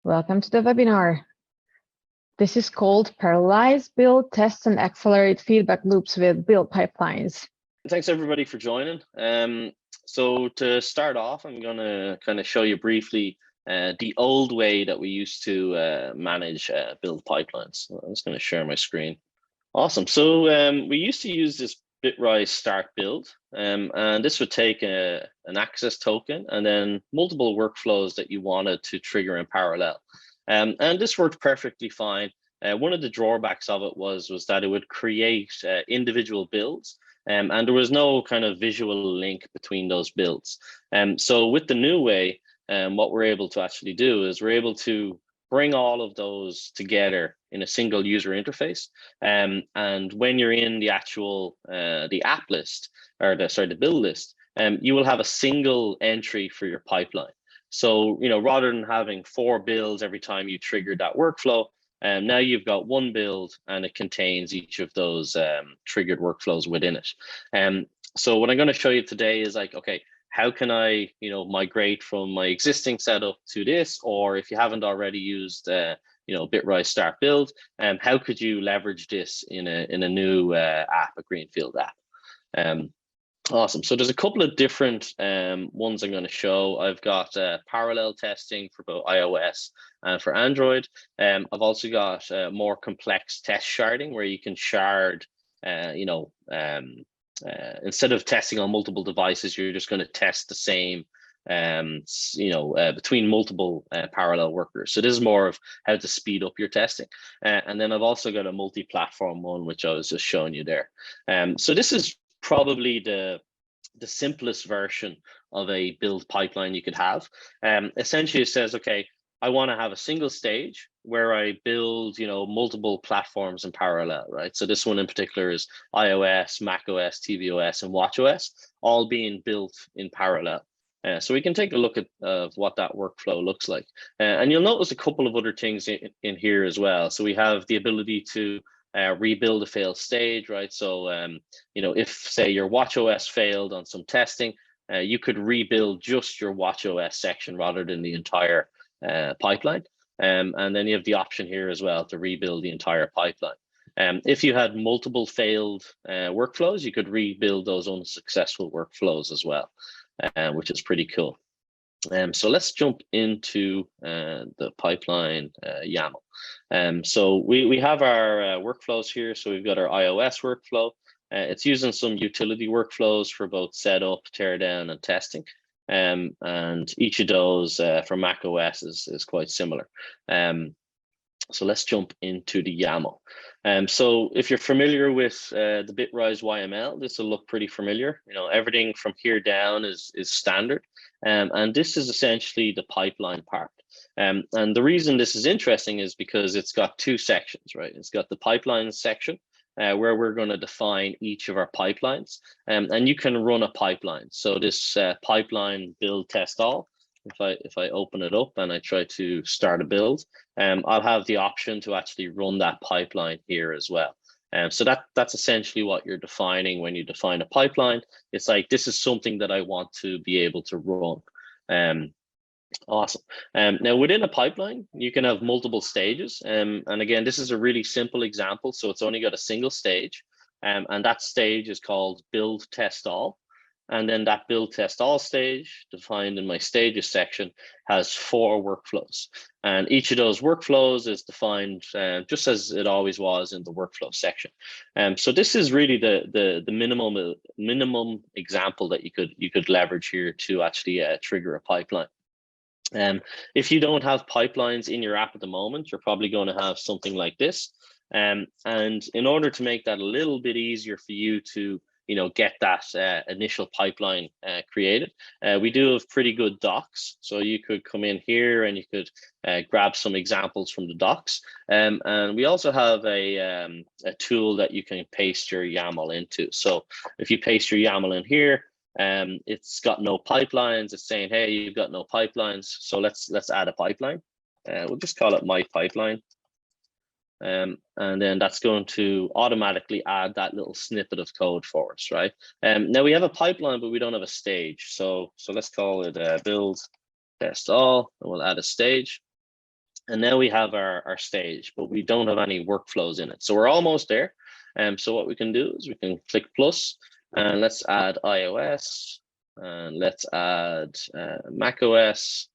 Welcome to the webinar. This is called Parallelize, Build, Test, and Accelerate Feedback Loops with Build Pipelines. Thanks everybody for joining. So to start off, I'm going to kind of show you briefly the old way that we used to manage build pipelines. So I'm just going to share my screen. Awesome. So we used to use this Bitrise start build, and this would take an access token and then multiple workflows that you wanted to trigger in parallel. And this worked perfectly fine. One of the drawbacks of it was that it would create individual builds, and there was no kind of visual link between those builds. So with the new way, what we're able to actually do is we're able to bring all of those together in a single user interface. And when you're in the actual the app list, or the build list, you will have a single entry for your pipeline. So rather than having 4 builds every time you trigger that workflow, now you've got 1 build and it contains each of those triggered workflows within it. So what I'm going to show you today is like, okay, how can I, migrate from my existing setup to this? Or if you haven't already used, Bitrise Start Build, how could you leverage this in a new app, a greenfield app? Awesome. So there's a couple of different ones I'm going to show. I've got parallel testing for both iOS and for Android. I've also got more complex test sharding, where you can shard, instead of testing on multiple devices, you're just going to test the same, between multiple parallel workers. So this is more of how to speed up your testing. And then I've also got a multi-platform one, which I was just showing you there. So this is probably the simplest version of a build pipeline you could have. Essentially, it says, okay, I want to have a single stage where I build, multiple platforms in parallel, right? So this one in particular is iOS, macOS, tvOS, and watchOS, all being built in parallel. So we can take a look at what that workflow looks like. And you'll notice a couple of other things in here as well. So we have the ability to rebuild a failed stage, right? So, if say your watchOS failed on some testing, you could rebuild just your watchOS section rather than the entire pipeline. And then you have the option here as well to rebuild the entire pipeline. If you had multiple failed workflows, you could rebuild those unsuccessful workflows as well, which is pretty cool. So let's jump into the pipeline YAML. So we have our workflows here. So we've got our iOS workflow. It's using some utility workflows for both setup, teardown, and testing. And each of those for macOS is quite similar. So let's jump into the YAML. So if you're familiar with the Bitrise YML, this will look pretty familiar. Everything from here down is standard. And this is essentially the pipeline part. And the reason this is interesting is because it's got 2 sections, right? It's got the pipeline section, where we're going to define each of our pipelines, and you can run a pipeline. So this pipeline build test all, if I open it up and I try to start a build, I'll have the option to actually run that pipeline here as well. So that's essentially what you're defining when you define a pipeline. It's like, this is something that I want to be able to run. Awesome. Now within a pipeline, you can have multiple stages. And again, this is a really simple example. So it's only got a single stage. And that stage is called build test all. And then that build test all stage, defined in my stages section, has 4 workflows. And each of those workflows is defined just as it always was in the workflow section. So this is really the minimum example that you could leverage here to actually trigger a pipeline. If you don't have pipelines in your app at the moment, you're probably going to have something like this. And in order to make that a little bit easier for you to get that initial pipeline created, we do have pretty good docs. So you could come in here and you could grab some examples from the docs. And we also have a tool that you can paste your YAML into. So if you paste your YAML in here, it's got no pipelines. It's saying, hey, you've got no pipelines. So let's add a pipeline. We'll just call it my pipeline. And then that's going to automatically add that little snippet of code for us, right? Now we have a pipeline, but we don't have a stage. So let's call it build test all, and we'll add a stage. And now we have our stage, but we don't have any workflows in it. So we're almost there. So what we can do is we can click plus, and let's add iOS, and let's add Mac OS,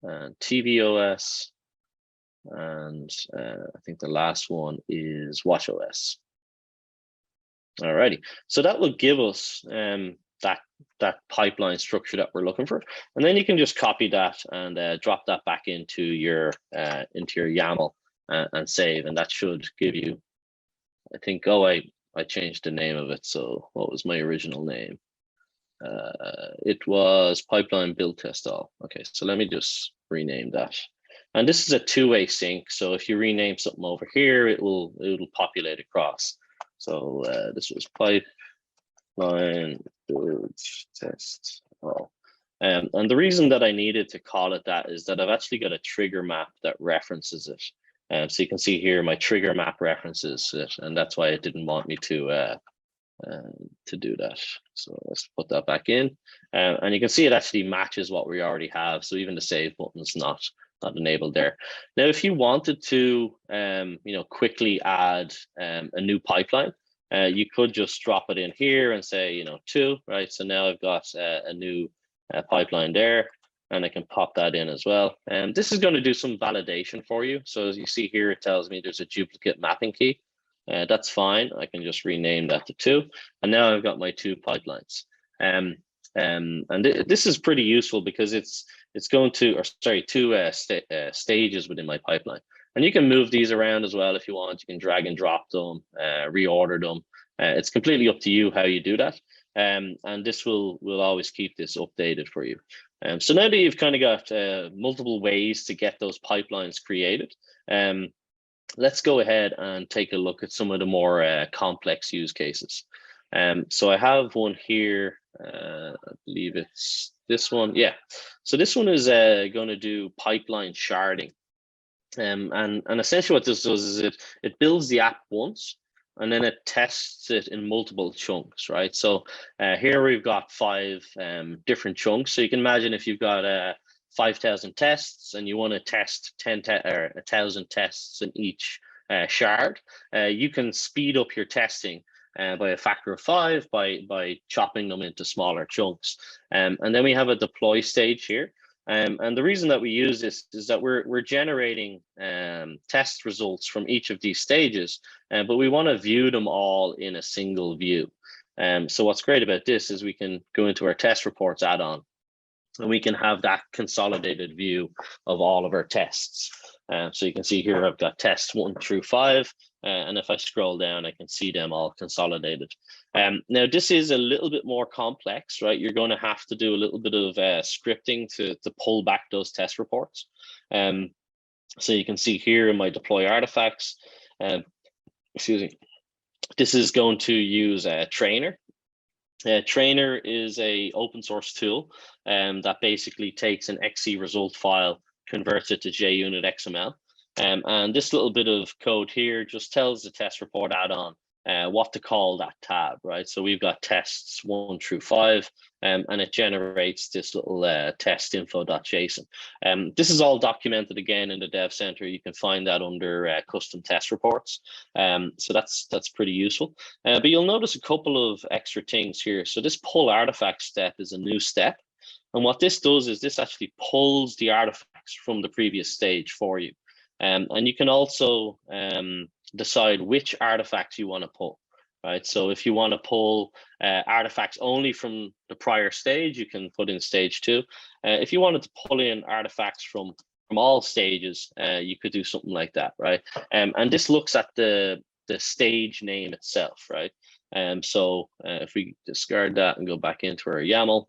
and tvOS, and I think the last one is watchOS. Alrighty, so that will give us that pipeline structure that we're looking for, and then you can just copy that and drop that back into your YAML and save, and that should give you, I think, oh, I changed the name of it. So what was my original name? It was pipeline build test all. Okay, so let me just rename that. And this is a two-way sync. So if you rename something over here, it'll populate across. So this was pipeline build test all. And the reason that I needed to call it that is that I've actually got a trigger map that references it. So you can see here my trigger map references it, and that's why it didn't want me to do that. So let's put that back in, and you can see it actually matches what we already have. So even the save button is not enabled there. Now, if you wanted to, quickly add a new pipeline, you could just drop it in here and say, 2, right? So now I've got a new pipeline there, and I can pop that in as well. And this is going to do some validation for you. So as you see here, it tells me there's a duplicate mapping key. That's fine. I can just rename that to 2, and now I've got my 2 pipelines. And this is pretty useful because it's going to, or sorry, 2 stages within my pipeline. And you can move these around as well if you want. You can drag and drop them, reorder them. It's completely up to you how you do that. And this will always keep this updated for you. So now that you've kind of got multiple ways to get those pipelines created, let's go ahead and take a look at some of the more complex use cases. So I have one here. I believe it's this one. Yeah. So this one is going to do pipeline sharding. And essentially what this does is it builds the app once, and then it tests it in multiple chunks, right? So here we've got 5 different chunks. So you can imagine if you've got 5,000 tests and you want to test 1,000 tests in each shard, you can speed up your testing by a factor of 5 by chopping them into smaller chunks. And then we have a deploy stage here. And the reason that we use this is that we're generating test results from each of these stages, but we want to view them all in a single view. So what's great about this is we can go into our test reports add-on, and we can have that consolidated view of all of our tests. So you can see here I've got tests 1 through 5, and if I scroll down, I can see them all consolidated. Now, this is a little bit more complex, right? You're going to have to do a little bit of scripting to pull back those test reports. So you can see here in my deploy artifacts, excuse me, this is going to use a Trainer. Trainer is a open source tool that basically takes an XC result file, converts it to JUnit XML. And this little bit of code here just tells the test report add-on what to call that tab, right? So we've got tests 1 through 5, and it generates this little test info.json. This is all documented again in the Dev Center. You can find that under custom test reports. So that's pretty useful. But you'll notice a couple of extra things here. So this pull artifact step is a new step. And what this does is this actually pulls the artifacts from the previous stage for you. And you can also decide which artifacts you want to pull, right? So if you want to pull artifacts only from the prior stage, you can put in stage 2. If you wanted to pull in artifacts from all stages, you could do something like that, right? And this looks at the stage name itself, right? So if we discard that and go back into our YAML,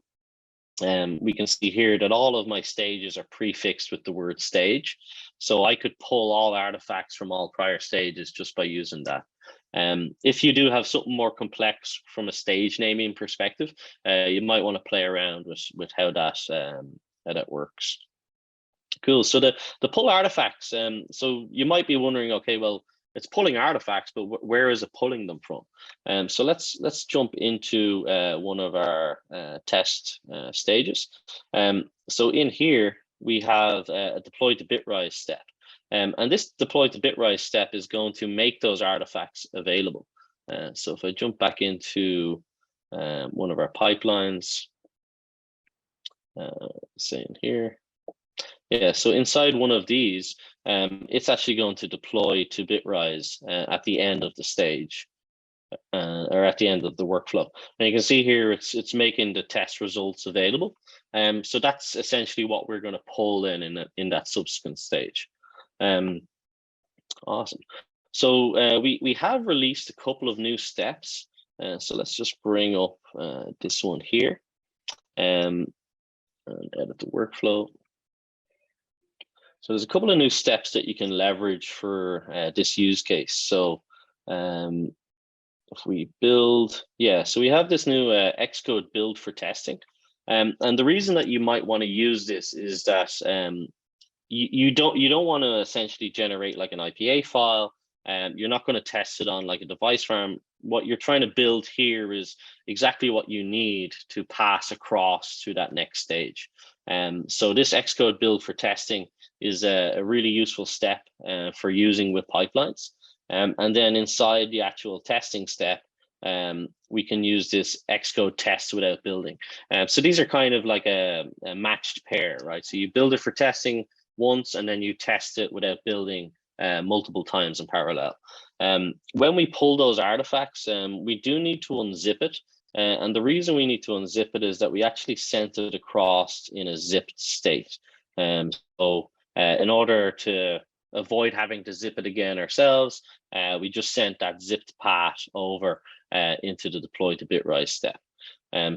we can see here that all of my stages are prefixed with the word stage. So I could pull all artifacts from all prior stages just by using that. If you do have something more complex from a stage naming perspective, you might want to play around with how that works. Cool. So the pull artifacts. So you might be wondering, okay, well, it's pulling artifacts, but where is it pulling them from? So let's jump into one of our test stages. So in here we have a deploy to Bitrise step. And this deploy to Bitrise step is going to make those artifacts available. So if I jump back into one of our pipelines, say in here, yeah, so inside one of these, it's actually going to deploy to Bitrise at the end of the stage. Or at the end of the workflow. And you can see here, it's making the test results available. So that's essentially what we're going to pull in that subsequent stage. Awesome. So we have released a couple of new steps. So let's just bring up this one here and edit the workflow. So there's a couple of new steps that you can leverage for this use case. So if we build, yeah, so we have this new Xcode build for testing. And the reason that you might want to use this is that you don't want to essentially generate like an IPA file. You're not going to test it on like a device farm. What you're trying to build here is exactly what you need to pass across to that next stage. So this Xcode build for testing is a really useful step for using with pipelines. And then inside the actual testing step, we can use this Xcode test without building. So these are kind of like a matched pair, right? So you build it for testing once, and then you test it without building multiple times in parallel. When we pull those artifacts, we do need to unzip it. And the reason we need to unzip it is that we actually sent it across in a zipped state. So in order to avoid having to zip it again ourselves, we just sent that zipped path over into the deploy to Bitrise step.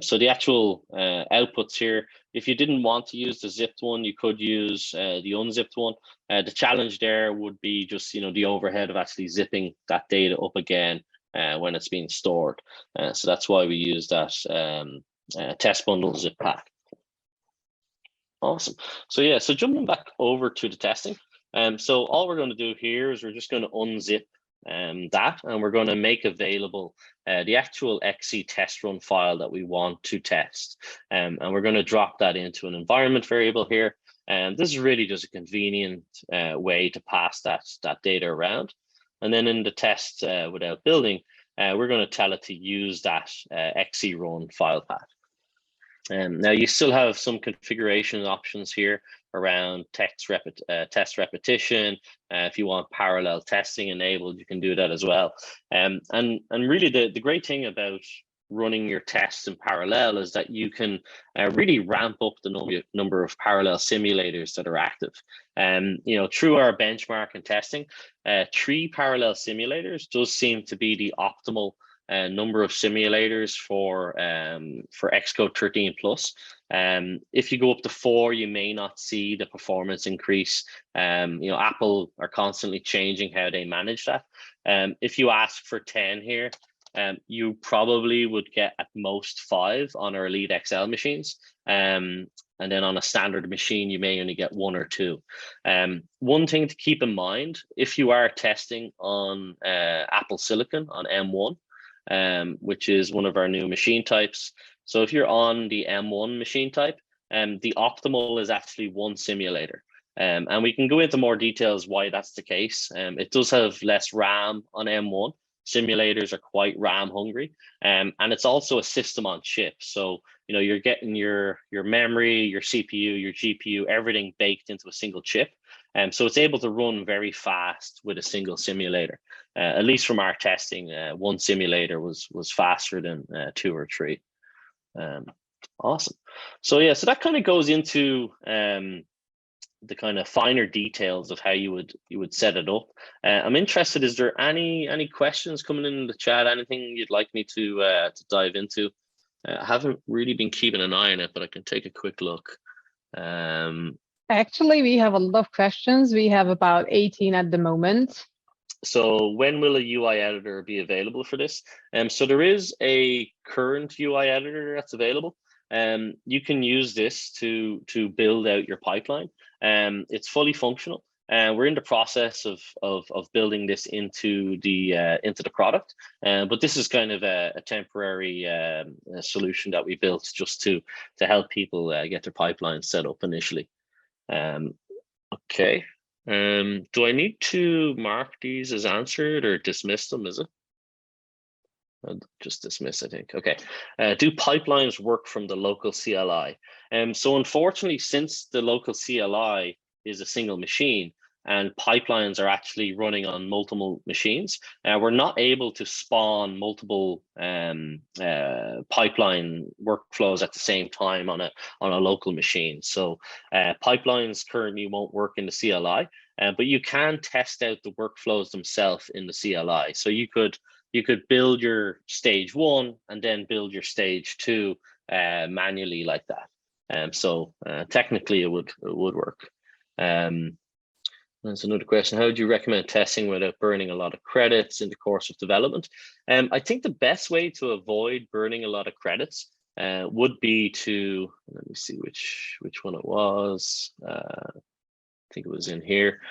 So the actual outputs here, if you didn't want to use the zipped one, you could use the unzipped one. The challenge there would be just the overhead of actually zipping that data up again when it's being stored. So that's why we use that test bundle zip path. Awesome. So yeah, so jumping back over to the testing. So all we're going to do here is we're just going to unzip that, and we're going to make available the actual XC test run file that we want to test. And we're going to drop that into an environment variable here. And this is really just a convenient way to pass that data around. And then in the test without building, we're going to tell it to use that XC run file path. Now you still have some configuration options here around test repetition. If you want parallel testing enabled, you can do that as well. And really the great thing about running your tests in parallel is that you can really ramp up the number of parallel simulators that are active. Through our benchmark and testing, 3 parallel simulators does seem to be the optimal number of simulators for Xcode 13 plus. If you go up to 4, you may not see the performance increase. Apple are constantly changing how they manage that. If you ask for 10 here, you probably would get at most 5 on our Elite XL machines. And then on a standard machine, you may only get 1 or 2. One thing to keep in mind, if you are testing on Apple Silicon on M1, which is one of our new machine types. So if you're on the M1 machine type, the optimal is actually 1 simulator. And we can go into more details why that's the case. It does have less RAM on M1. Simulators are quite RAM hungry. And it's also a system on chip. So, you're getting your memory, your CPU, your GPU, everything baked into a single chip. So it's able to run very fast with a single simulator. At least from our testing, 1 simulator was faster than 2 or 3. Awesome. So yeah, so that kind of goes into the kind of finer details of how you would set it up. I'm interested, is there any questions coming in the chat? Anything you'd like me to dive into? I haven't really been keeping an eye on it, but I can take a quick look. Actually, we have a lot of questions. We have about 18 at the moment. So when will a UI editor be available for this? So there is a current UI editor that's available. You can use this to build out your pipeline. It's fully functional. We're in the process of building this into the product. But this is kind of a temporary solution that we built just to help people get their pipeline set up initially. Okay. Do I need to mark these as answered or dismiss them, is it? I'll just dismiss, I think. Okay. Do pipelines work from the local CLI? So unfortunately, since the local CLI is a single machine and pipelines are actually running on multiple machines, we're not able to spawn multiple pipeline workflows at the same time on a local machine. So pipelines currently won't work in the CLI, but you can test out the workflows themselves in the CLI. So you could build your stage 1 and then build your stage 2 manually like that. So technically it would work. There's another question. How would you recommend testing without burning a lot of credits in the course of development? I think the best way to avoid burning a lot of credits would be to, let me see which one it was. I think it was in here.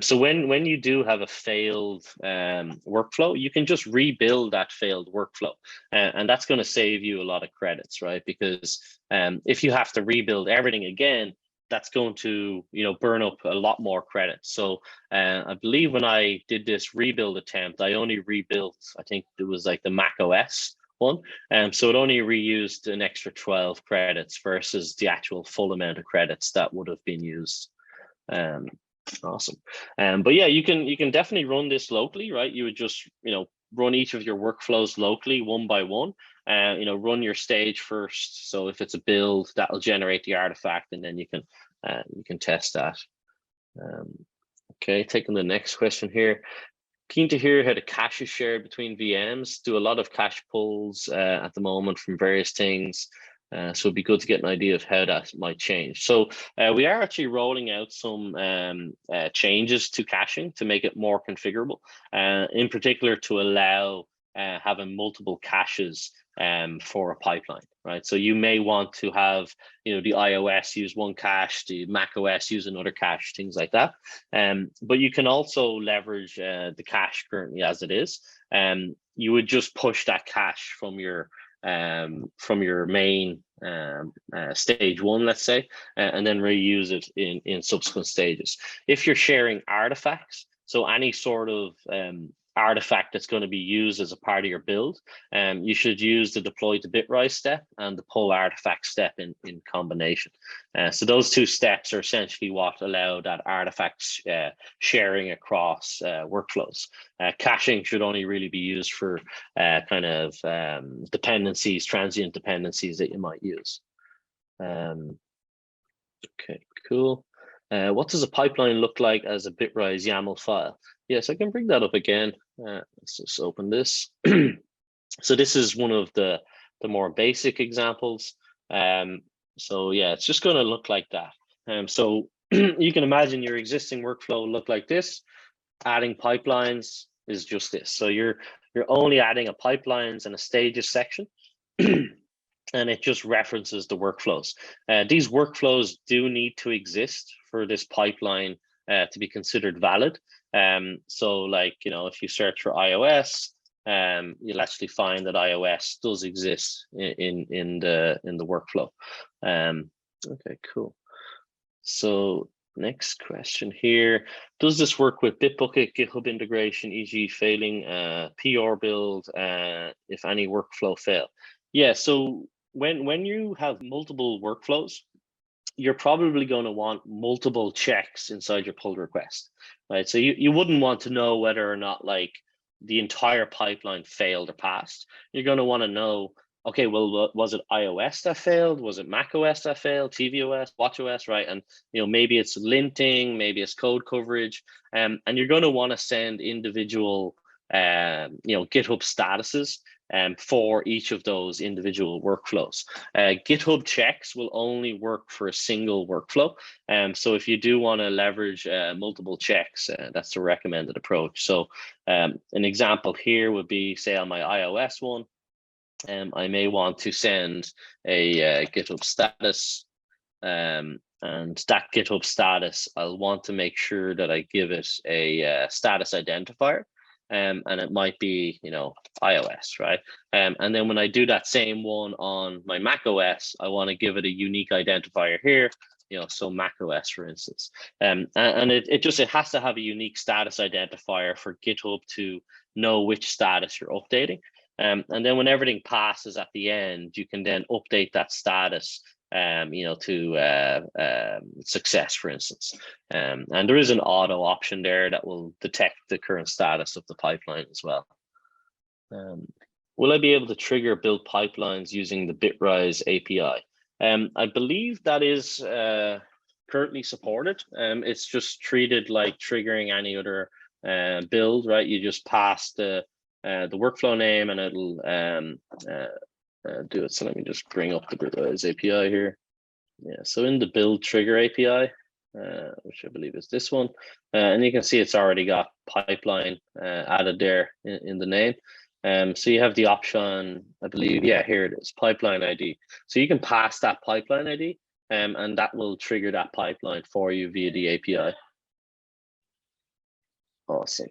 So when you do have a failed workflow, you can just rebuild that failed workflow, and that's going to save you a lot of credits, right? Because if you have to rebuild everything again, that's going to burn up a lot more credits. So I believe when I did this rebuild attempt, I only rebuilt, I think it was like the Mac OS one, so it only reused an extra 12 credits versus the actual full amount of credits that would have been used. Awesome. But yeah, you can definitely run this locally, right? You would just run each of your workflows locally one by one. Run your stage first. So if it's a build, that'll generate the artifact, and then you can test that. Okay, taking the next question here. Keen to hear how the cache is shared between VMs. Do a lot of cache pulls at the moment from various things. So it'd be good to get an idea of how that might change. So we are actually rolling out some changes to caching to make it more configurable, in particular to allow having multiple caches for a pipeline, right? So you may want to have, the iOS use one cache, the Mac OS use another cache, things like that. But you can also leverage the cache currently as it is. You would just push that cache from your main stage 1, let's say, and then reuse it in subsequent stages. If you're sharing artifacts, so any sort of artifact that's going to be used as a part of your build, you should use the deploy to Bitrise step and the pull artifact step in combination. So those two steps are essentially what allow that artifact sharing across workflows. Caching should only really be used for kind of dependencies, transient dependencies that you might use. Okay, cool. What does a pipeline look like as a Bitrise YAML file? Yes, I can bring that up again. Let's just open this. So this is one of the more basic examples. So yeah, it's just going to look like that. So you can imagine your existing workflow look like this. Adding pipelines is just this. So you're only adding a pipelines and a stages section. And it just references the workflows. These workflows do need to exist for this pipeline to be considered valid. So like, if you search for iOS, you'll actually find that iOS does exist in the workflow. Okay, cool. So next question here. Does this work with Bitbucket, GitHub integration, e.g. failing PR build if any workflow fail? Yeah, so when you have multiple workflows, you're probably going to want multiple checks inside your pull request, right? So you wouldn't want to know whether or not like the entire pipeline failed or passed. You're going to want to know, okay, well, was it iOS that failed? Was it Mac OS that failed? tvOS, watchOS, right? And maybe it's linting, maybe it's code coverage, and you're going to want to send individual GitHub statuses for each of those individual workflows. GitHub checks will only work for a single workflow. So if you do want to leverage multiple checks, that's the recommended approach. So an example here would be, say on my iOS one, I may want to send a GitHub status, and that GitHub status, I'll want to make sure that I give it a status identifier. And it might be, iOS, right? And then when I do that same one on my Mac OS, I want to give it a unique identifier here, so Mac OS, for instance. And it has to have a unique status identifier for GitHub to know which status you're updating. And then when everything passes at the end, you can then update that status, to success, for instance. And there is an auto option there that will detect the current status of the pipeline as well. Will I be able to trigger build pipelines using the Bitrise API? I believe that is currently supported. It's just treated like triggering any other build, right? You just pass the workflow name and it'll do it. So let me just bring up the Bitrise API here. Yeah, so in the build trigger API, which I believe is this one, and you can see it's already got pipeline added there in the name. So you have the option, I believe, yeah, here it is, pipeline ID. So you can pass that pipeline ID, and that will trigger that pipeline for you via the API. Awesome.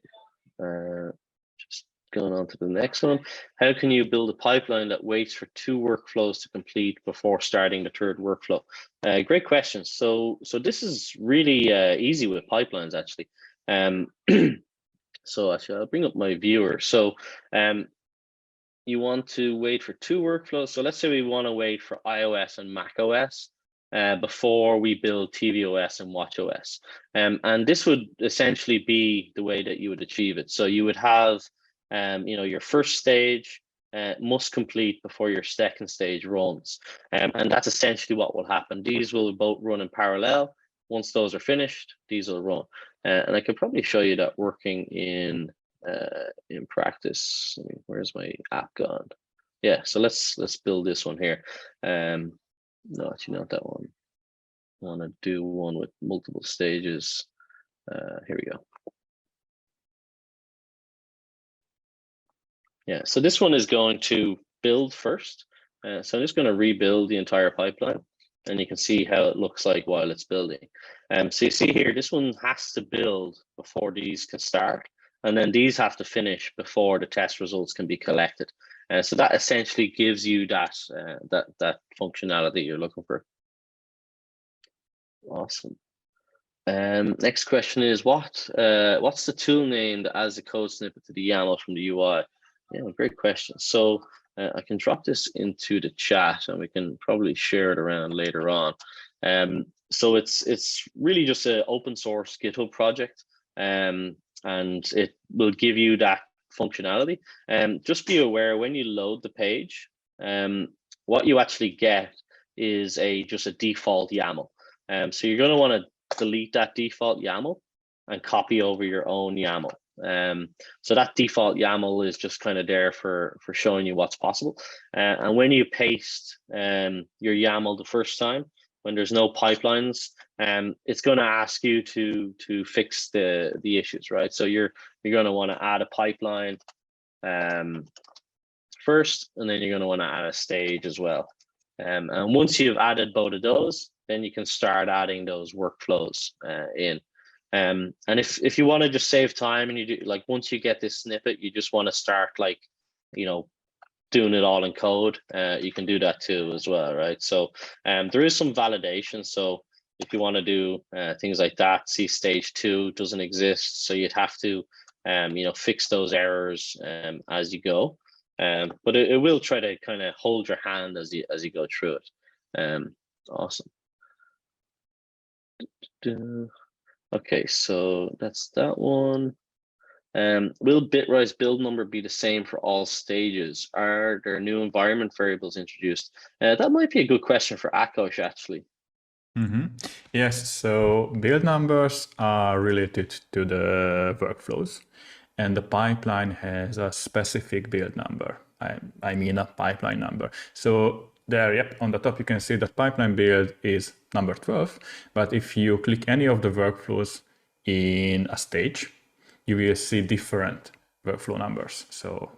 Just going on to the next one. How can you build a pipeline that waits for 2 workflows to complete before starting the 3rd workflow? Great question. So this is really easy with pipelines, actually. So actually, I'll bring up my viewer. So you want to wait for 2 workflows. So let's say we want to wait for iOS and Mac OS before we build tvOS and watchOS. And this would essentially be the way that you would achieve it. So you would have your first stage must complete before your second stage runs. And that's essentially what will happen. These will both run in parallel. Once those are finished, these will run. And I could probably show you that working in practice. I mean, where's my app gone? Yeah, so let's build this one here. No, actually not that one. I want to do one with multiple stages. Here we go. Yeah, so this one is going to build first. So I'm just going to rebuild the entire pipeline, and you can see how it looks like while it's building. So you see here, this one has to build before these can start, and then these have to finish before the test results can be collected. So that essentially gives you that functionality you're looking for. Awesome. Next question is what's the tool name that adds the code snippet to the YAML from the UI? Yeah, great question. So I can drop this into the chat and we can probably share it around later on. So it's really just an open source GitHub project, and it will give you that functionality. Just be aware when you load the page, what you actually get is just a default YAML. So you're going to want to delete that default YAML and copy over your own YAML. So that default YAML is just kind of there for showing you what's possible. And when you paste your YAML the first time, when there's no pipelines, it's going to ask you to fix the issues, right? So you're going to want to add a pipeline first, and then you're going to want to add a stage as well. And once you've added both of those, then you can start adding those workflows in. And if you want to just save time and you do, like, once you get this snippet, you just want to start, like, doing it all in code, you can do that too as well, right? So there is some validation. So if you want to do things like that, see stage 2 doesn't exist, so you'd have to fix those errors as you go. But it will try to kind of hold your hand as you go through it. Awesome. Okay, so that's that one. Will Bitrise build number be the same for all stages? Are there new environment variables introduced? That might be a good question for Akash, actually. Yes, so build numbers are related to the workflows, and the pipeline has a specific build number. I mean a pipeline number. So there, yep, on the top you can see that pipeline build is number 12, but if you click any of the workflows in a stage, you will see different workflow numbers. So,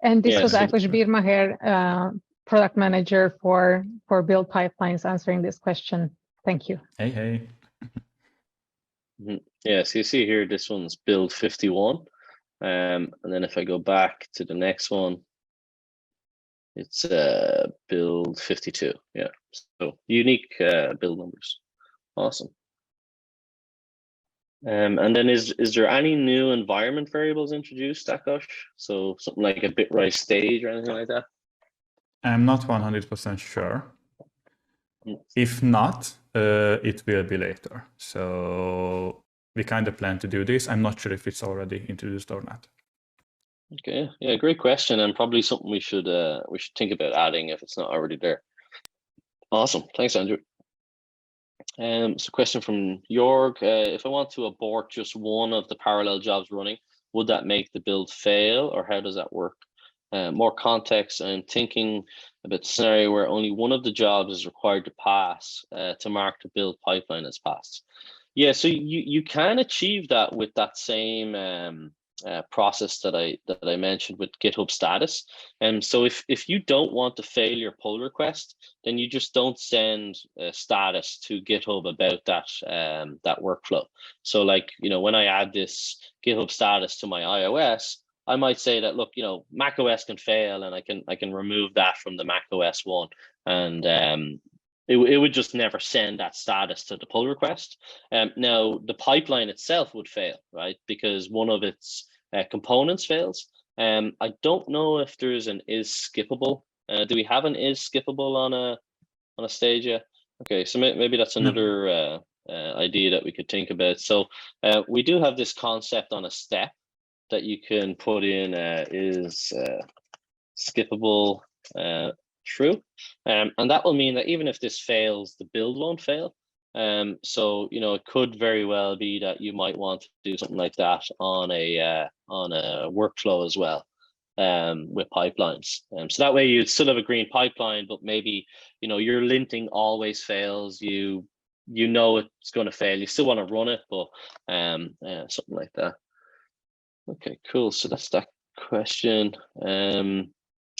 and this was Akash Birmaher, product manager for build pipelines, answering this question. Thank you. Hey. Yeah, so you see here, this one's build 51. And then if I go back to the next one, It's build 52. Yeah, so unique build numbers. Awesome. And then is there any new environment variables introduced, Akash? So something like a Bitrise stage or anything like that? I'm not 100% sure. Mm. If not, it will be later. So we kind of plan to do this. I'm not sure if it's already introduced or not. Okay, yeah, great question, and probably something we should think about adding if it's not already there. Awesome, thanks, Andrew. So question from Jorg, if I want to abort just one of the parallel jobs running, would that make the build fail, or how does that work? More context, I'm thinking about the scenario where only one of the jobs is required to pass to mark the build pipeline as passed. Yeah, so you can achieve that with that same process that I mentioned with GitHub status. And so if you don't want to fail your pull request, then you just don't send status to GitHub about that workflow. So like, when I add this GitHub status to my iOS, I might say that, look, Mac OS can fail, and I can remove that from the Mac OS one, and it would just never send that status to the pull request. Now the pipeline itself would fail, right? Because one of its components fails. I don't know if there's an is skippable. Do we have an is skippable on a stage yet? Okay, so maybe that's another idea that we could think about. So we do have this concept on a step that you can put in is skippable true, and that will mean that even if this fails, the build won't fail. So it could very well be that you might want to do something like that on a workflow as well, with pipelines. So that way you'd still have a green pipeline, but maybe your linting always fails. You know it's going to fail. You still want to run it, but something like that. Okay, cool. So that's that question.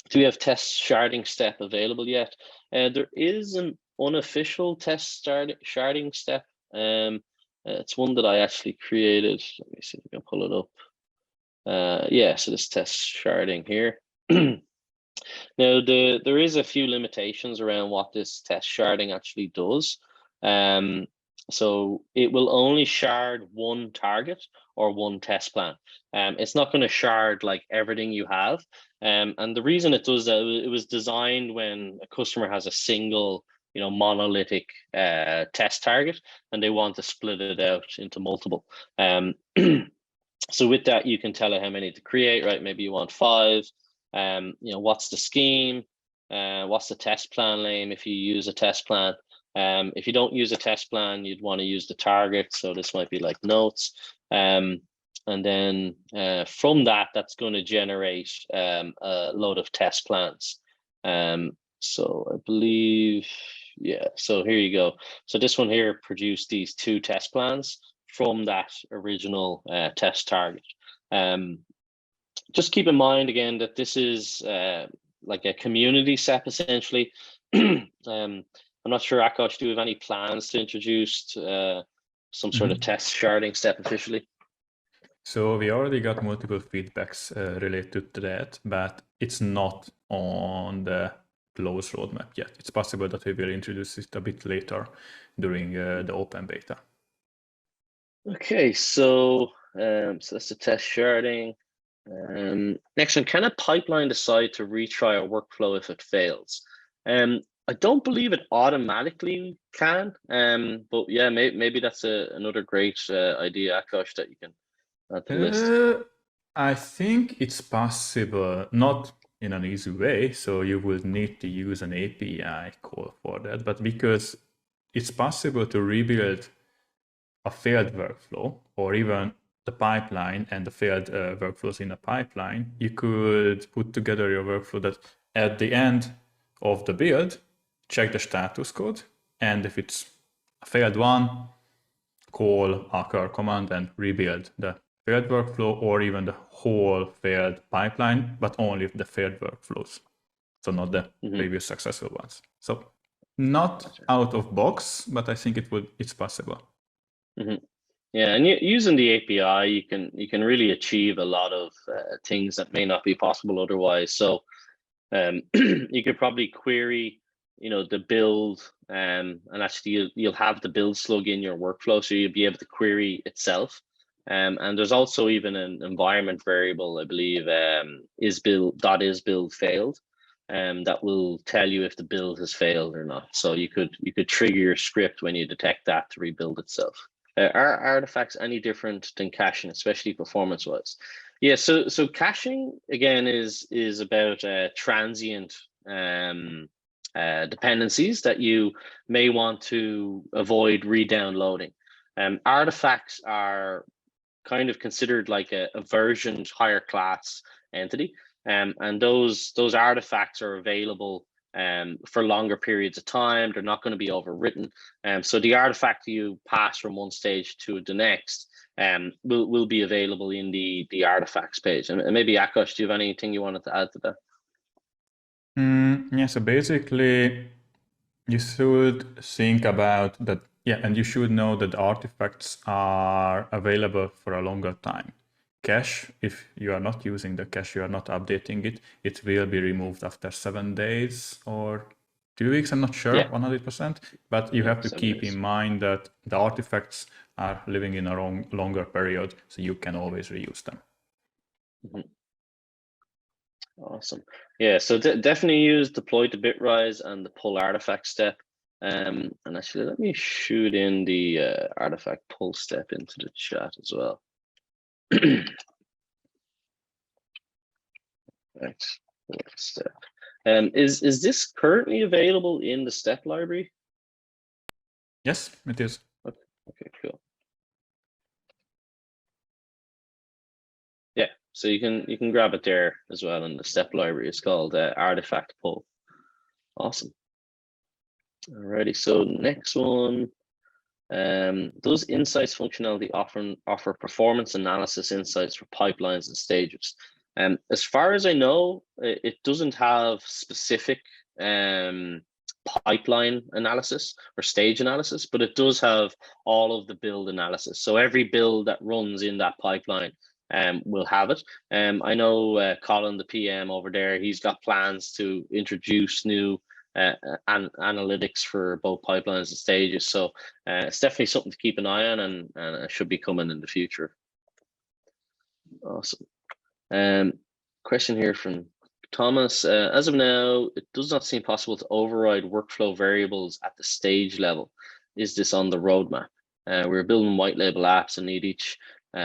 Do we have test sharding step available yet? There is an unofficial test sharding step. It's one that I actually created. Let me see if I can pull it up. Yeah, so this test sharding here. Now, there is a few limitations around what this test sharding actually does. So it will only shard one target or one test plan. It's not going to shard like everything you have. And the reason it does that, it was designed when a customer has a single, monolithic test target, and they want to split it out into multiple. So with that, you can tell it how many to create, right? Maybe you want 5. What's the scheme? What's the test plan name if you use a test plan? If you don't use a test plan, you'd want to use the target. So this might be like notes. And then from that's going to generate a load of test plans. So I believe, yeah, so here you go. So this one here produced these 2 test plans from that original test target. Just keep in mind again that this is like a community step essentially. I'm not sure, Akash, do you have any plans to introduce some sort of test sharding step officially? So we already got multiple feedbacks related to that, but it's not on the close roadmap yet. It's possible that we will introduce it a bit later during the open beta. Okay, so that's the test sharding. Next one, can a pipeline decide to retry a workflow if it fails? I don't believe it automatically can, but yeah, maybe that's another great idea, Akash, that you can add to the list. I think it's possible, not in an easy way, so you will need to use an API call for that, but because it's possible to rebuild a failed workflow or even the pipeline and the failed workflows in a pipeline, you could put together your workflow that at the end of the build, check the status code, and if it's a failed one, call a curl command and rebuild the failed workflow or even the whole failed pipeline, but only the failed workflows. So not the previous successful ones. So not out of box, but I think it's possible. Yeah, and using the API, you can really achieve a lot of things that may not be possible otherwise. So You could probably query, the build, and actually you'll have the build slug in your workflow, so you'll be able to query itself. And there's also even an environment variable, I believe, is build failed, that will tell you if the build has failed or not. So you could trigger your script when you detect that to rebuild itself. Are artifacts any different than caching, especially performance-wise? Yeah, so caching again is about transient dependencies that you may want to avoid re-downloading. Artifacts are kind of considered like a versioned higher class entity, and those artifacts are available for longer periods of time. They're not going to be overwritten. So the artifact you pass from one stage to the next will be available in the artifacts page. And maybe Akash, do you have anything you wanted to add to that? Yeah, so basically you should think about that. Yeah, and you should know that artifacts are available for a longer time. Cache, if you are not using the cache, you are not updating it, it will be removed after 7 days or 2 weeks. I'm not sure, Yeah. 100%, but you have to 7 keep days. in mind that the artifacts are living in a longer period, so you can always reuse them. Mm-hmm. Awesome. Yeah, so definitely use deploy to Bitrise and the pull artifact step. And actually, let me shoot in the artifact pull step into the chat as well. Right, step. Is this currently available in the step library? Yes, it is. Okay, cool. Yeah, so you can grab it there as well in the step library. It's called artifact pull. Awesome. Alrighty, so next one. Does insights functionality offer performance analysis insights for pipelines and stages? As far as I know, it doesn't have specific pipeline analysis or stage analysis, but it does have all of the build analysis. So every build that runs in that pipeline will have it. I know Colin, the PM over there, he's got plans to introduce new analytics for both pipelines and stages. So it's definitely something to keep an eye on, and it should be coming in the future. Awesome. Question here from Thomas. As of now, it does not seem possible to override workflow variables at the stage level. Is this on the roadmap? We're building white label apps and need each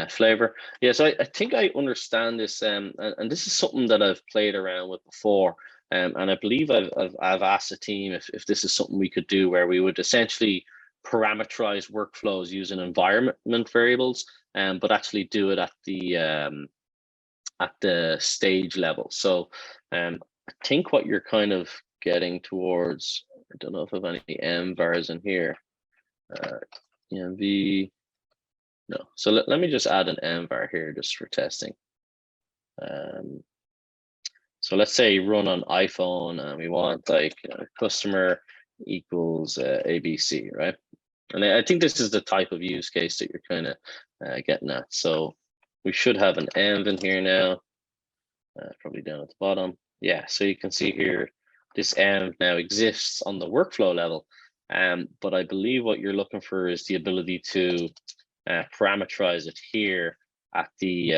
flavor. Yeah, so I think I understand this, and this is something that I've played around with before. And I believe I've asked the team if this is something we could do, where we would essentially parameterize workflows using environment variables, but actually do it at the stage level. So I think what you're kind of getting towards, I don't know if I have any mvars in here. env, no. So let me just add an mvar here just for testing. So let's say you run on iPhone and we want like customer equals ABC, right? And I think this is the type of use case that you're kind of getting at. So we should have an env in here now, probably down at the bottom. Yeah, so you can see here, this env now exists on the workflow level. But I believe what you're looking for is the ability to parameterize it here at the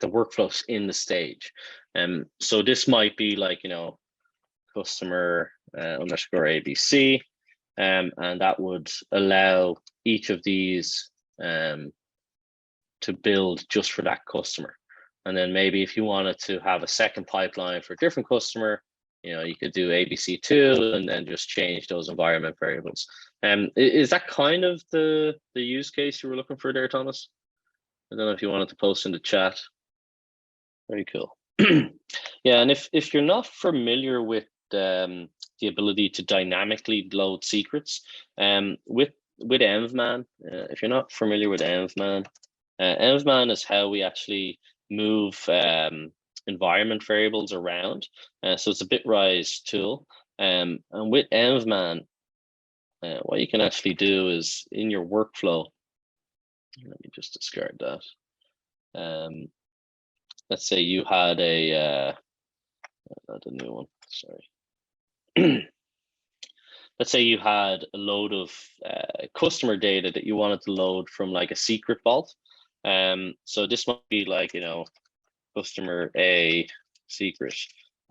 workflows in the stage. So this might be like, customer underscore ABC, and that would allow each of these to build just for that customer. And then maybe if you wanted to have a second pipeline for a different customer, you could do ABC2 and then just change those environment variables. Is that kind of the use case you were looking for there, Thomas? I don't know if you wanted to post in the chat. Very cool. Yeah, and if you're not familiar with the ability to dynamically load secrets, with envman, if you're not familiar with envman, envman is how we actually move environment variables around. So it's a Bitrise tool, and with envman, what you can actually do is in your workflow. Let me just discard that. let's say you had not a new one, sorry. Let's say you had a load of customer data that you wanted to load from like a secret vault. So this might be like, customer A secret.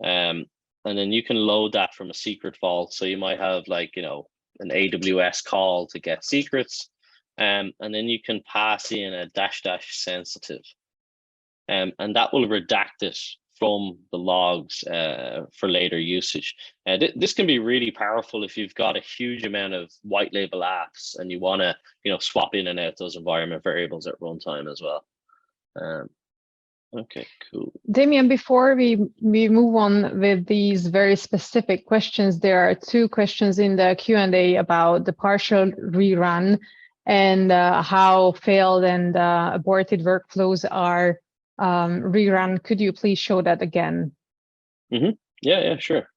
And then you can load that from a secret vault. So you might have like, an AWS call to get secrets. And then you can pass in a -- sensitive. And that will redact it from the logs for later usage. This can be really powerful if you've got a huge amount of white label apps and you want to, swap in and out those environment variables at runtime as well. Okay, cool. Damien, before we move on with these very specific questions, there are 2 questions in the Q&A about the partial rerun and how failed and aborted workflows are rerun. Could you please show that again? Mm-hmm. Yeah, sure.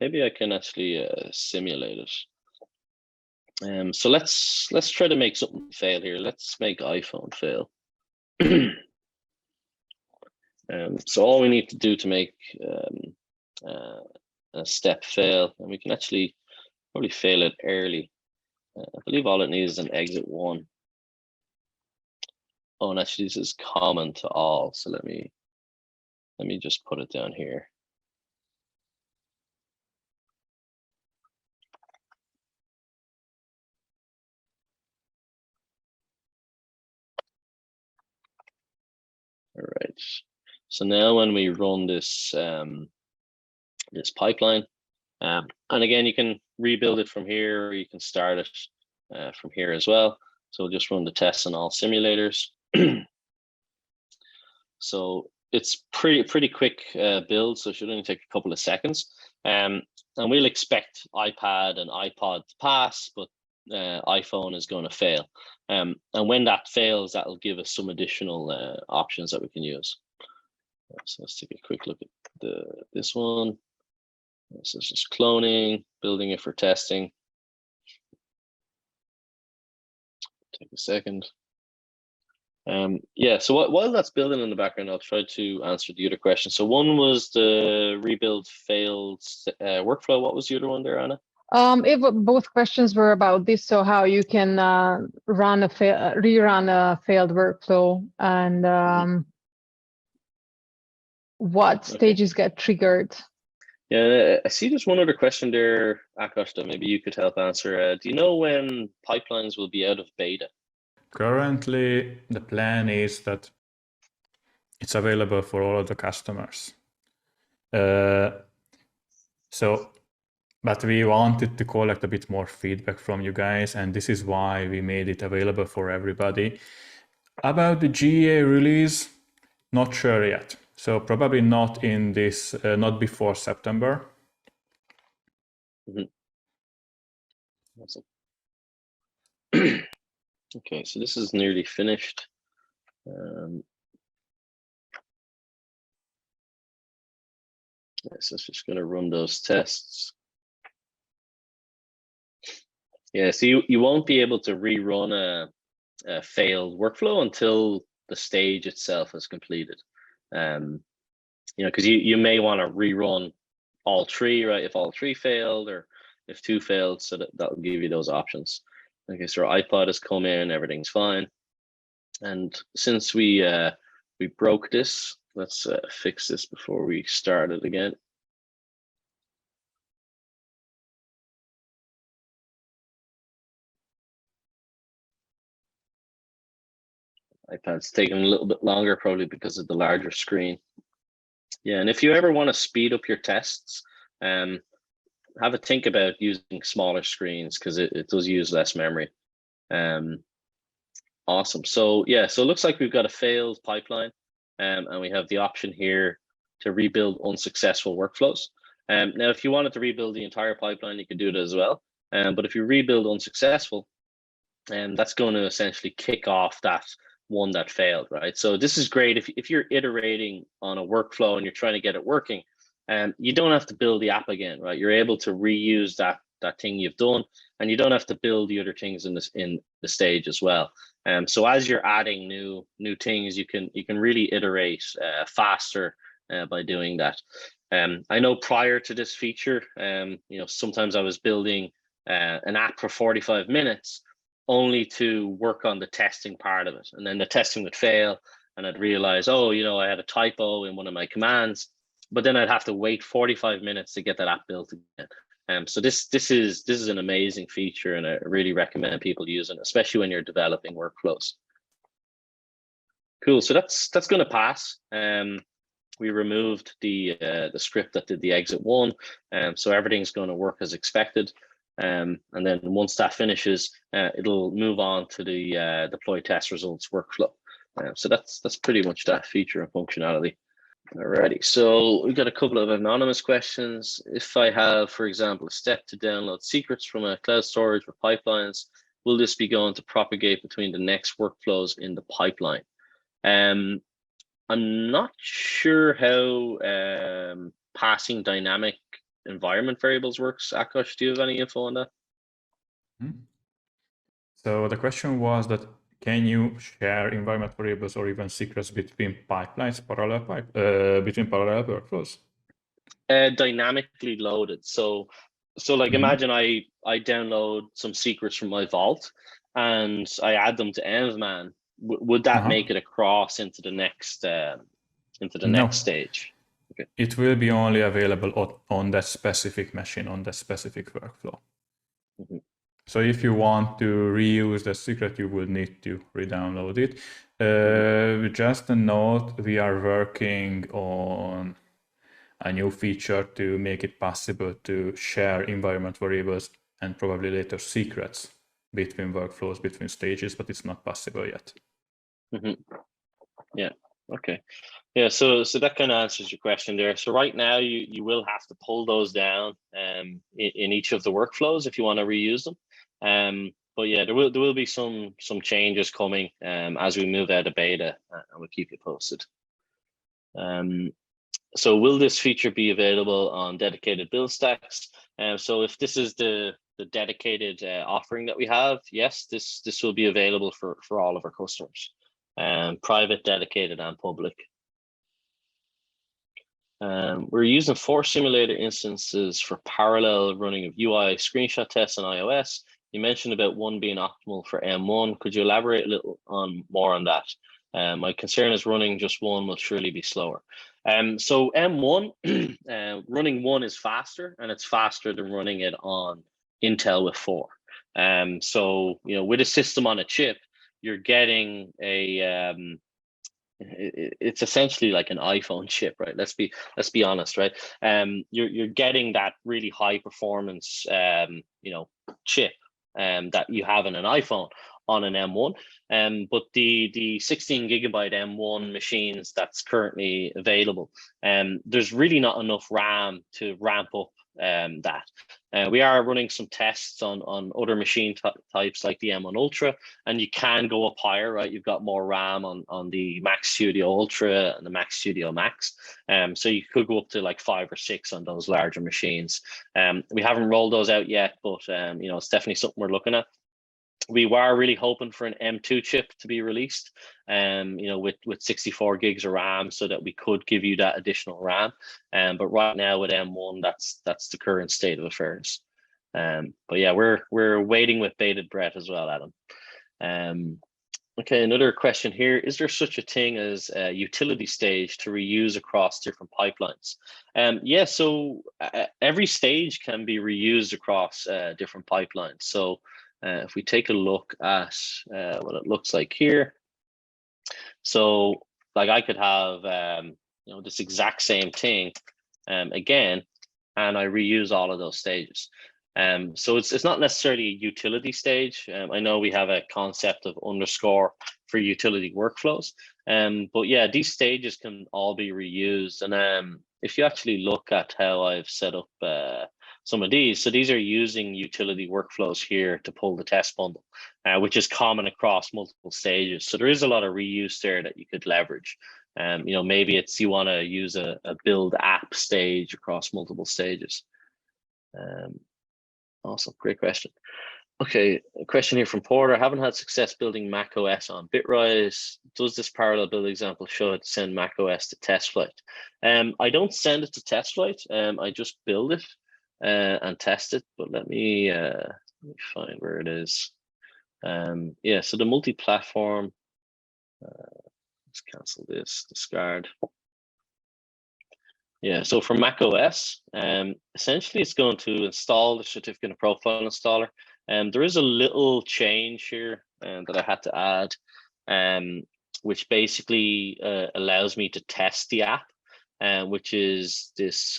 Maybe I can actually simulate it. So let's try to make something fail here. Let's make iPhone fail. So all we need to do to make a step fail, and we can actually probably fail it early. I believe all it needs is an exit 1. Oh, and actually this is common to all. So let me just put it down here. All right. So now when we run this this pipeline, and again, you can rebuild it from here, or you can start it from here as well. So we'll just run the tests on all simulators. So it's pretty quick build, so it should only take a couple of seconds. And we'll expect iPad and iPod to pass, but iPhone is going to fail. And when that fails, that will give us some additional options that we can use. So let's take a quick look at this one. This is just cloning, building it for testing. Take a second. Yeah, so while that's building in the background, I'll try to answer the other question. So one was the rebuild failed workflow. What was the other one there, Anna? Both questions were about this, so how you can rerun a failed workflow and what stages get triggered. Yeah, I see there's one other question there, Akash, that maybe you could help answer. Do you know when pipelines will be out of beta? Currently, the plan is that it's available for all of the customers. But we wanted to collect a bit more feedback from you guys, and this is why we made it available for everybody. About the GA release, not sure yet. So probably not in this, not before September. Mm-hmm. Awesome. Okay, so this is nearly finished. So it's just going to run those tests. Yeah, so you won't be able to rerun a failed workflow until the stage itself is completed. Because you may want to rerun all 3, right? If all 3 failed, or if 2 failed, so that will give you those options. Okay, so our iPod has come in, everything's fine. And since we broke this, let's fix this before we start it again. iPad's taking a little bit longer, probably because of the larger screen. Yeah, and if you ever want to speed up your tests, have a think about using smaller screens, because it does use less memory. Awesome. So yeah, so it looks like we've got a failed pipeline, and we have the option here to rebuild unsuccessful workflows. Now, if you wanted to rebuild the entire pipeline, you could do it as well. But if you rebuild unsuccessful, that's going to essentially kick off that one that failed, right? So this is great if you're iterating on a workflow and you're trying to get it working, you don't have to build the app again, right? You're able to reuse that that thing you've done, and you don't have to build the other things in the stage as well. So as you're adding new things, you can really iterate faster by doing that. I know prior to this feature, sometimes I was building an app for 45 minutes only to work on the testing part of it, and then the testing would fail, and I'd realize, oh, I had a typo in one of my commands, but then I'd have to wait 45 minutes to get that app built again. So this is an amazing feature, and I really recommend people using it, especially when you're developing workflows. Cool. So that's going to pass. We removed the script that did the exit one, so everything's going to work as expected. And then once that finishes, it'll move on to the deploy test results workflow. So that's pretty much that feature and functionality. Alrighty, so we've got a couple of anonymous questions. If I have, for example, a step to download secrets from a cloud storage or pipelines, will this be going to propagate between the next workflows in the pipeline? I'm not sure how passing dynamic environment variables works. Akash, do you have any info on that? So the question was that, can you share environment variables or even secrets between pipelines, between parallel workflows? Dynamically loaded. So like imagine I download some secrets from my vault and I add them to Envman. Would that make it across into the next stage? Okay. It will be only available on that specific machine, on that specific workflow. So if you want to reuse the secret, you will need to re-download it. Just a note, we are working on a new feature to make it possible to share environment variables and probably later secrets between workflows, between stages, but it's not possible yet. Yeah, okay. Yeah, so that kind of answers your question there. So right now you will have to pull those down in each of the workflows if you want to reuse them. But yeah, there will be some changes coming as we move out of beta, and we'll keep you posted. So will this feature be available on dedicated build stacks? So if this is the dedicated offering that we have, yes, this will be available for all of our customers, private, dedicated, and public. We're using 4 simulator instances for parallel running of UI screenshot tests on iOS. You mentioned about one being optimal for M1. Could you elaborate a little more on that? My concern is running just one will surely be slower. So M1, running one is faster, and it's faster than running it on Intel with 4. So with a system on a chip, you're getting a it's essentially like an iPhone chip, right? Let's be honest, right? You're getting that really high performance chip that you have in an iPhone on an M1, but the 16 gigabyte M1 machines that's currently available, there's really not enough RAM to ramp up that. We are running some tests on other machine types like the M1 Ultra, and you can go up higher, right? You've got more RAM on the Max Studio Ultra and the Max Studio Max, so you could go up to like 5 or 6 on those larger machines. We haven't rolled those out yet, but it's definitely something we're looking at. We were really hoping for an M2 chip to be released, with 64 gigs of RAM, so that we could give you that additional RAM. But right now with M1, that's the current state of affairs. But yeah, we're waiting with bated breath as well, Adam. Okay, another question here: is there such a thing as a utility stage to reuse across different pipelines? Yeah, so every stage can be reused across different pipelines. So if we take a look at what it looks like here, so like I could have this exact same thing again, and I reuse all of those stages. So it's not necessarily a utility stage. I know we have a concept of underscore for utility workflows, but yeah, these stages can all be reused. And if you actually look at how I've set up some of these, so these are using utility workflows here to pull the test bundle, which is common across multiple stages. So there is a lot of reuse there that you could leverage. Maybe it's you want to use a build app stage across multiple stages. Awesome, great question. Okay, a question here from Porter. Haven't had success building Mac OS on Bitrise. Does this parallel build example show how to send Mac OS to test flight? I don't send it to test flight. I just build it and test it. But let me find where it is. Yeah, so the multi-platform. Let's cancel this. Discard. Yeah, so for Mac OS, essentially it's going to install the certificate of profile installer. There is a little change here that I had to add, which basically allows me to test the app, which is this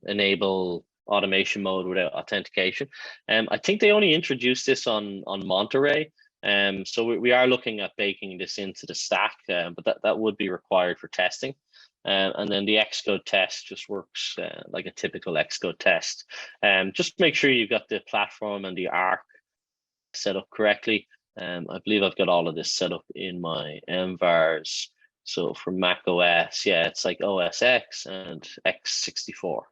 enable automation mode without authentication. I think they only introduced this on Monterey. So we are looking at baking this into the stack, but that would be required for testing. And then the Xcode test just works like a typical Xcode test. Just make sure you've got the platform and the Arc set up correctly. I believe I've got all of this set up in my MVARs. So for Mac OS, yeah, it's like OS X and X64.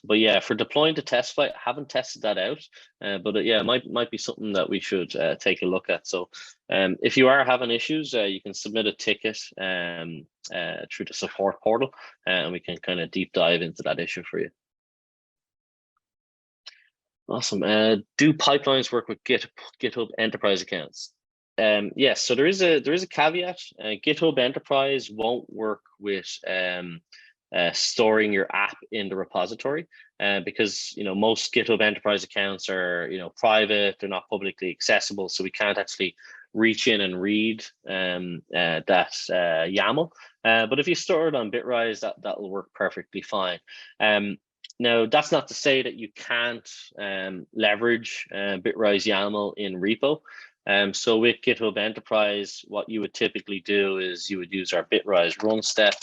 But yeah, for deploying to test flight, I haven't tested that out, but yeah, it might be something that we should take a look at. So if you are having issues, you can submit a ticket through the support portal, and we can kind of deep dive into that issue for you. Awesome. Do pipelines work with GitHub Enterprise accounts? Yes. So there is a caveat. GitHub Enterprise won't work with storing your app in the repository, because most GitHub Enterprise accounts are private, they're not publicly accessible, so we can't actually reach in and read that YAML. But if you store it on Bitrise, that will work perfectly fine. Now, that's not to say that you can't leverage Bitrise YAML in repo. So with GitHub Enterprise, what you would typically do is you would use our Bitrise run step.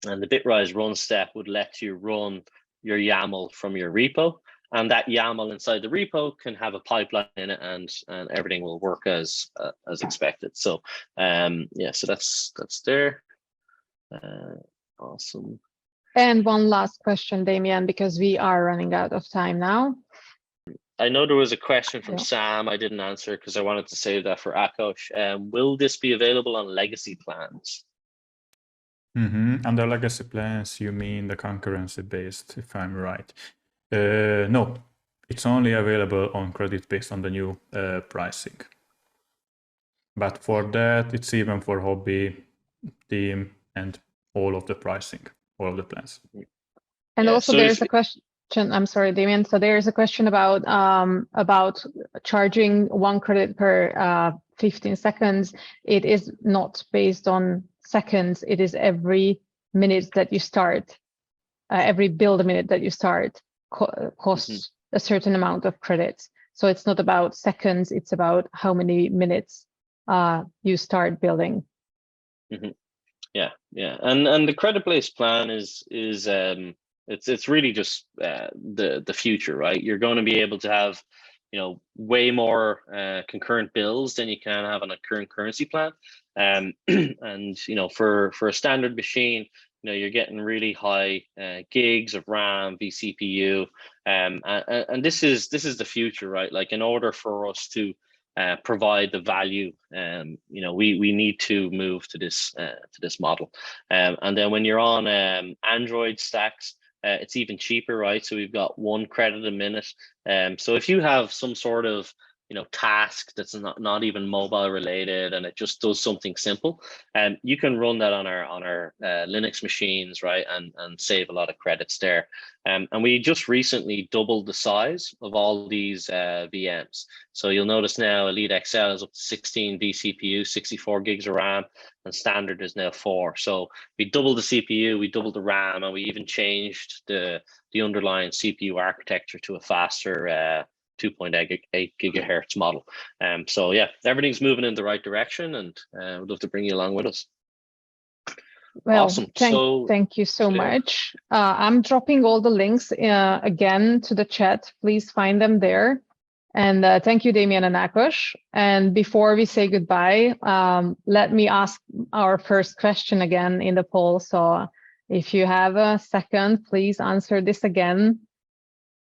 And the Bitrise run step would let you run your YAML from your repo, and that YAML inside the repo can have a pipeline in it, and everything will work as expected. So yeah, so that's there. Awesome. And one last question, Damien, because we are running out of time now. I know there was a question from Sam I didn't answer because I wanted to save that for Akosh. Will this be available on legacy plans? Under legacy plans, you mean the concurrency based, if I'm right. No, it's only available on credit based on the new pricing. But for that, it's even for hobby, team, and all of the pricing, all of the plans. And yeah, also so there's a question. I'm sorry, Damien. So there's a question about charging 1 credit per 15 seconds. It is not based on seconds. It is every minute that you start, every build minute that you start costs a certain amount of credits. So it's not about seconds. It's about how many minutes you start building. Yeah, and the credit-based plan is it's really just the future, right? You're going to be able to have way more concurrent bills than you can have on a current currency plan, and for a standard machine, you're getting really high gigs of RAM, vCPU, and this is the future, right? Like, in order for us to provide the value, we need to move to this model, and then when you're on Android stacks, it's even cheaper, right? So we've got 1 credit a minute. So if you have some sort of task that's not even mobile related, and it just does something simple, you can run that on our Linux machines, right, and save a lot of credits there. And we just recently doubled the size of all these VMs. So you'll notice now Elite XL is up to 16 vCPU, 64 gigs of RAM, and standard is now 4. So we doubled the CPU, we doubled the RAM, and we even changed the underlying CPU architecture to a faster 2.8 gigahertz model. So yeah, everything's moving in the right direction, and we'd love to bring you along with us. Well, awesome. Thank you so much. I'm dropping all the links again to the chat. Please find them there. And thank you, Damien and Akosh. And before we say goodbye, let me ask our first question again in the poll. So if you have a second, please answer this again.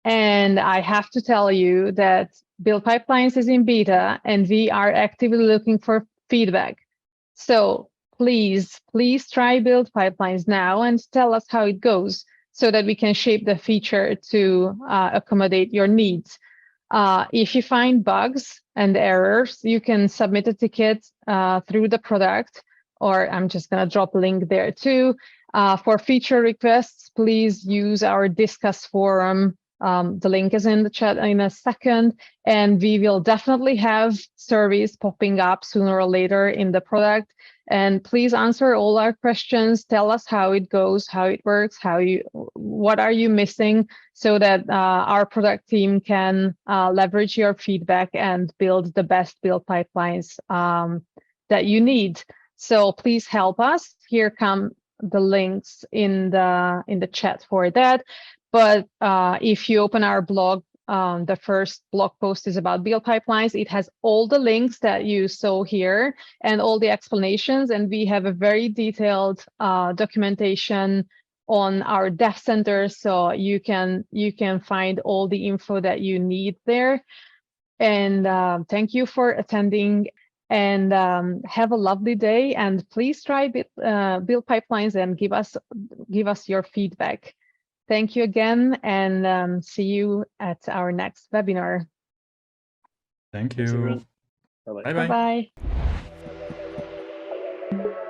And I have to tell you that Build Pipelines is in beta and we are actively looking for feedback. So please try Build Pipelines now and tell us how it goes so that we can shape the feature to accommodate your needs. If you find bugs and errors, you can submit a ticket through the product, or I'm just going to drop a link there too. For feature requests, please use our Discuss forum. The link is in the chat in a second, and we will definitely have surveys popping up sooner or later in the product. And please answer all our questions. Tell us how it goes, how it works, what are you missing, so that our product team can leverage your feedback and build the best build pipelines that you need. So please help us. Here come the links in the chat for that. But if you open our blog, the first blog post is about build pipelines. It has all the links that you saw here and all the explanations. And we have a very detailed documentation on our dev center, so you can find all the info that you need there. And thank you for attending, and have a lovely day. And please try Build Pipelines and give us your feedback. Thank you again, and see you at our next webinar. Thank Thanks, you. everyone. Bye-bye. Bye-bye. Bye-bye.